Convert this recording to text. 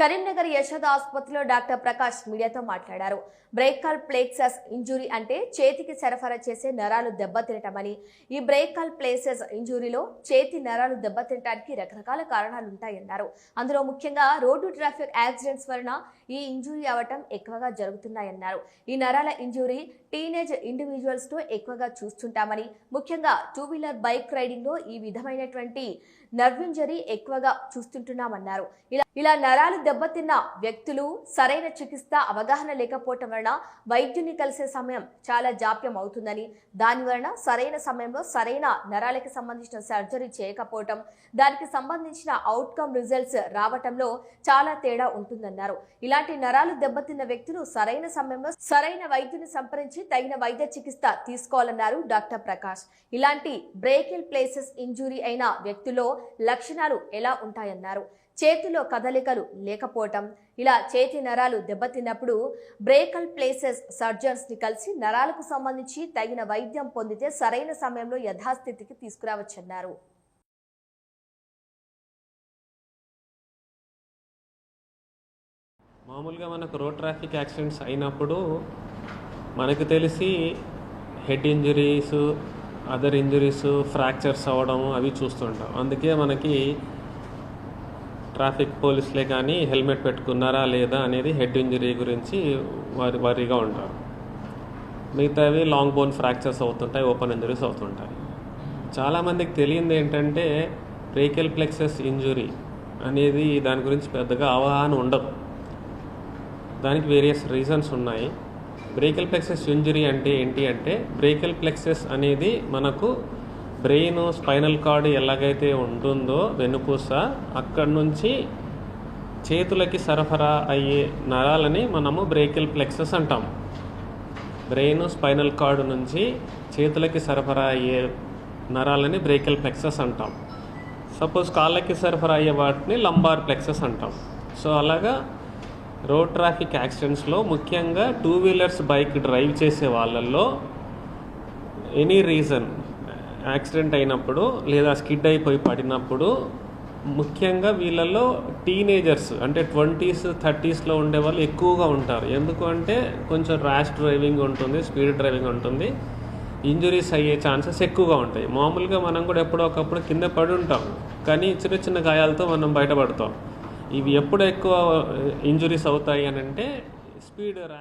కరీంనగర్ యశోద ఆసుపత్రిలో డాక్టర్ ప్రకాష్ మీడియాతో మాట్లాడారు. బ్రేకల్ ప్లెక్సస్ ఇంజురీ అంటే చేతికి సరఫరా చేసే నరాలు దెబ్బతినటమని. ఈ బ్రేకల్ ప్లెక్సస్ ఇంజురీలో చేతి నరాలు దెబ్బతినటానికి రకరకాల కారణాలు ఉంటాయన్నారు. అందులో ముఖ్యంగా రోడ్డు ట్రాఫిక్ యాక్సిడెంట్స్ వలన ఈ ఇంజురీ అవటం ఎక్కువగా జరుగుతున్నాయన్నారు. ఈ నరాల ఇంజురీ టీనేజ్ ఇండివిజువల్స్ తో ఎక్కువగా చూస్తుంటామని, ముఖ్యంగా 2 వీలర్ బైక్ రైడింగ్ లో ఈ విధమైనటువంటి నర్వ్ ఇంజరీ ఎక్కువగా చూస్తుంటున్నామన్నారు. ఇలా నరాలు దెబ్బతిన్న వ్యక్తులు సరైన చికిత్స అవగాహన లేకపోవటం వలన వైద్యుని కలిసే సమయం చాలా జాప్యం అవుతుందని, దాని వలన సరైన సమయంలో సరైన నరాలకి సంబంధించిన సర్జరీ చేయకపోవటం, దానికి సంబంధించిన అవుట్కమ్ రిజల్ట్స్ రావటంలో చాలా తేడా ఉంటుందన్నారు. ఇలాంటి నరాలు దెబ్బతిన్న వ్యక్తులు సరైన సమయంలో సరైన వైద్యుని సంప్రదించి తగిన వైద్య చికిత్స తీసుకోవాలన్నారు డాక్టర్ ప్రకాష్. ఇలాంటి బ్రేకిల్ ప్లేసెస్ ఇంజురీ అయిన వ్యక్తుల్లో లక్షణాలు ఎలా ఉంటాయన్నారు. చేతిలో కదలికలు లేకపోవటం, ఇలా చేతి నరాలు దెబ్బతిన్నప్పుడు బ్రేకల్ ప్లేసెస్ సర్జన్స్ ని కలిసి నరాలకు సంబంధించి తగిన వైద్యం పొందితే సరైన సమయంలో యథాస్థితికి తీసుకురావచ్చన్నారు. మామూలుగా మనకు రోడ్ ట్రాఫిక్ యాక్సిడెంట్స్ అయినప్పుడు మనకు తెలిసి head injuries, other injuries, fractures అవ్వడం అవి చూస్తుంటాం. అందుకే మనకి ట్రాఫిక్ పోలీసులే కానీ హెల్మెట్ పెట్టుకున్నారా లేదా అనేది హెడ్ ఇంజరీ గురించి వరిగా ఉంటారు. మిగతావి లాంగ్ బోన్ ఫ్రాక్చర్స్ అవుతుంటాయి, ఓపెన్ ఇంజరీస్ అవుతుంటాయి. చాలామందికి తెలియంది ఏంటంటే బ్రేకిల్ ప్లెక్సస్ ఇంజురీ అనేది దాని గురించి పెద్దగా అవగాహన ఉండదు. దానికి వేరియస్ రీజన్స్ ఉన్నాయి. బ్రేకిల్ ప్లెక్సస్ ఇంజురీ అంటే ఏంటి అంటే, బ్రేకిల్ ప్లెక్సస్ అనేది మనకు బ్రెయిన్, స్పైనల్ కార్డ్ ఎలాగైతే ఉంటుందో వెన్నుపూస, అక్కడి నుంచి చేతులకి సరఫరా అయ్యే నరాలని మనము బ్రేకిల్ ప్లెక్సస్ అంటాం. బ్రెయిన్, స్పైనల్ కార్డ్ నుంచి చేతులకి సరఫరా అయ్యే నరాలని బ్రేకిల్ ప్లెక్సస్ అంటాం. సపోజ్ కాళ్ళకి సరఫరా అయ్యే వాటిని లంబార్ ప్లెక్సస్ అంటాం. సో అలాగా రోడ్ ట్రాఫిక్ యాక్సిడెంట్స్లో ముఖ్యంగా 2 వీలర్స్ బైక్ డ్రైవ్ చేసే వాళ్ళల్లో ఎనీ రీజన్ యాక్సిడెంట్ అయినప్పుడు లేదా స్కిడ్ అయిపోయి పడినప్పుడు ముఖ్యంగా వీళ్ళల్లో టీనేజర్స్ అంటే 20s, 30sలో ఉండే వాళ్ళు ఎక్కువగా ఉంటారు. ఎందుకు అంటే కొంచెం ర్యాష్ డ్రైవింగ్ ఉంటుంది, స్పీడ్ డ్రైవింగ్ ఉంటుంది, ఇంజురీస్ అయ్యే ఛాన్సెస్ ఎక్కువగా ఉంటాయి. మామూలుగా మనం కూడా ఎప్పుడో ఒకప్పుడు కింద పడి ఉంటాం, కానీ చిన్న చిన్న గాయాలతో మనం బయటపడతాం. ఇవి ఎప్పుడు ఎక్కువ ఇంజురీస్ అవుతాయి అని అంటే స్పీడ్ ర్యాష్